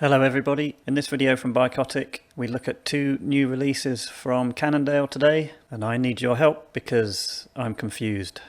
Hello everybody, in this video from Bikotic we look at two new releases from Cannondale today, and I need your help because I'm confused.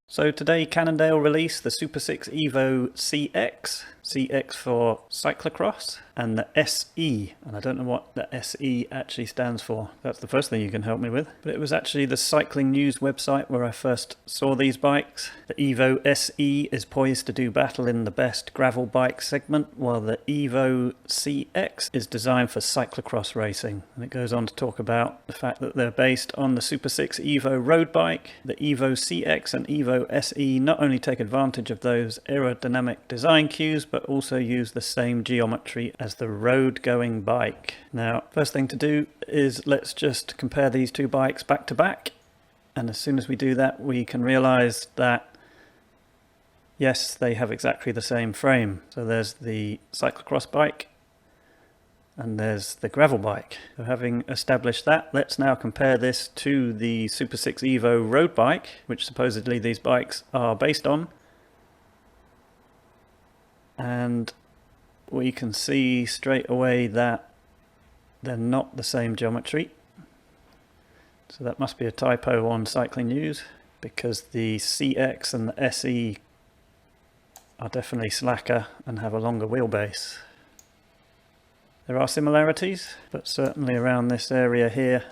So today Cannondale released the Supersix Evo CX, CX for cyclocross, and the SE, and I don't know what the SE actually stands for. That's the first thing you can help me with. But it was actually the cycling news website where I first saw these bikes. The Evo SE is poised to do battle in the best gravel bike segment, while the Evo CX is designed for cyclocross racing. And it goes on to talk about the fact that they're based on the Supersix Evo road bike. The Evo CX and Evo SE not only take advantage of those aerodynamic design cues, but also use the same geometry as the road-going bike. Now, first thing to do is let's just compare these two bikes back to back. And as soon as we do that, we can realize that yes, they have exactly the same frame. So there's the cyclocross bike and there's the gravel bike. So having established that, let's now compare this to the Supersix Evo road bike, which supposedly these bikes are based on. And we can see straight away that they're not the same geometry. So that must be a typo on Cycling News, because the CX and the SE are definitely slacker and have a longer wheelbase. There are similarities, but certainly around this area here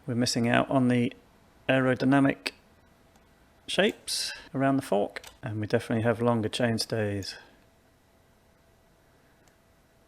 we're missing out on the aerodynamic shapes around the fork, and we definitely have longer chainstays.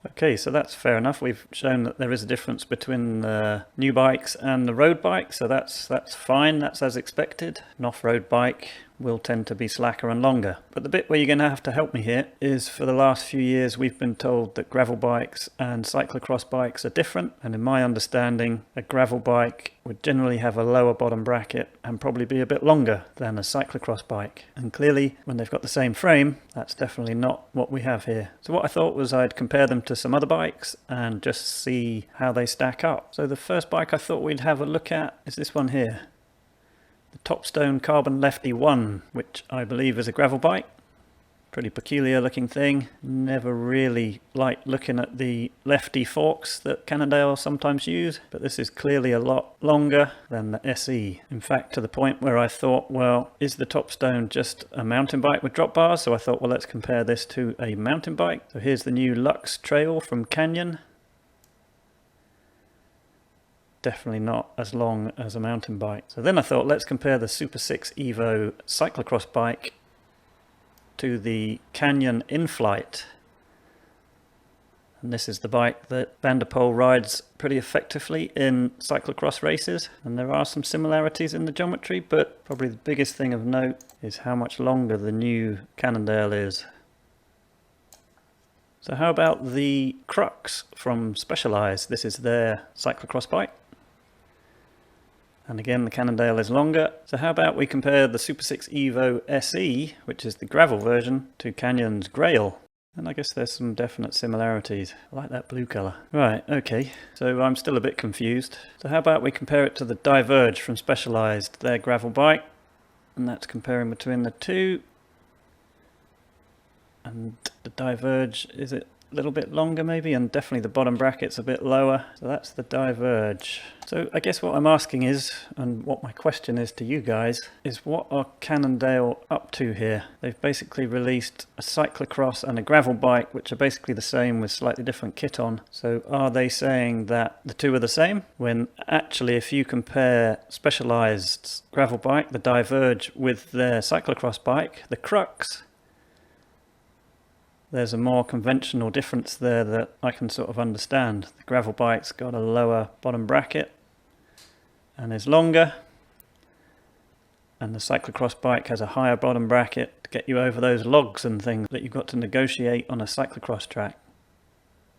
Okay, so that's fair enough. We've shown that there is a difference between the new bikes and the road bike, so that's fine, that's as expected. An off-road bike will tend to be slacker and longer. But the bit where you're going to have to help me here is, for the last few years we've been told that gravel bikes and cyclocross bikes are different, and in my understanding a gravel bike would generally have a lower bottom bracket and probably be a bit longer than a cyclocross bike. And clearly when they've got the same frame, that's definitely not what we have here. So what I thought was I'd compare them to some other bikes and just see how they stack up. So the first bike I thought we'd have a look at is this one here. The TOPSTONE Carbon LEFTY 1, which I believe is a gravel bike. Pretty peculiar looking thing. Never really liked looking at the lefty forks that Cannondale sometimes use, but this is clearly a lot longer than the SE. In fact, to the point where I thought, well, is the TOPSTONE just a mountain bike with drop bars? So I thought, well, let's compare this to a mountain bike. So here's the new Lux Trail from Canyon. Definitely not as long as a mountain bike. So then I thought, let's compare the Supersix Evo cyclocross bike to the Canyon INFLITE. And this is the bike that Van der Poel rides pretty effectively in cyclocross races. And there are some similarities in the geometry, but probably the biggest thing of note is how much longer the new Cannondale is. So how about the CRUX from Specialized? This is their cyclocross bike. And again, the Cannondale is longer. So how about we compare the Supersix Evo SE, which is the gravel version, to Canyon's GRAIL. And I guess there's some definite similarities. I like that blue colour. Right, okay, so I'm still a bit confused. So how about we compare it to the DIVERGE from Specialized, their gravel bike. And that's comparing between the two. And the DIVERGE, is it a little bit longer maybe, and definitely the bottom bracket's a bit lower. So that's the DIVERGE. So I guess what I'm asking is, and what my question is to you guys, is what are Cannondale up to here? They've basically released a cyclocross and a gravel bike, which are basically the same with slightly different kit on. So are they saying that the two are the same? When actually, if you compare Specialized's gravel bike, the DIVERGE, with their cyclocross bike, the CRUX, there's a more conventional difference there that I can sort of understand. The gravel bike's got a lower bottom bracket and is longer, and the cyclocross bike has a higher bottom bracket to get you over those logs and things that you've got to negotiate on a cyclocross track.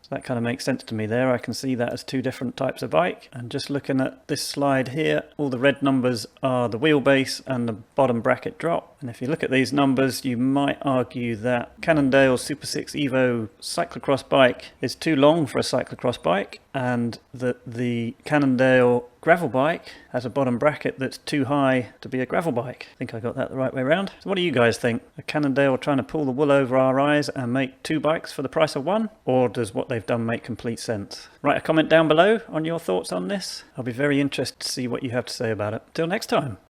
So that kind of makes sense to me there. I can see that as two different types of bike. And just looking at this slide here, all the red numbers are the wheelbase and the bottom bracket drop. And if you look at these numbers, you might argue that Cannondale's Supersix Evo cyclocross bike is too long for a cyclocross bike, and that the Cannondale gravel bike has a bottom bracket that's too high to be a gravel bike. I think I got that the right way around. So what do you guys think? Are Cannondale trying to pull the wool over our eyes and make 2 bikes for the price of 1? Or does what they've done make complete sense? Write a comment down below on your thoughts on this. I'll be very interested to see what you have to say about it. Till next time.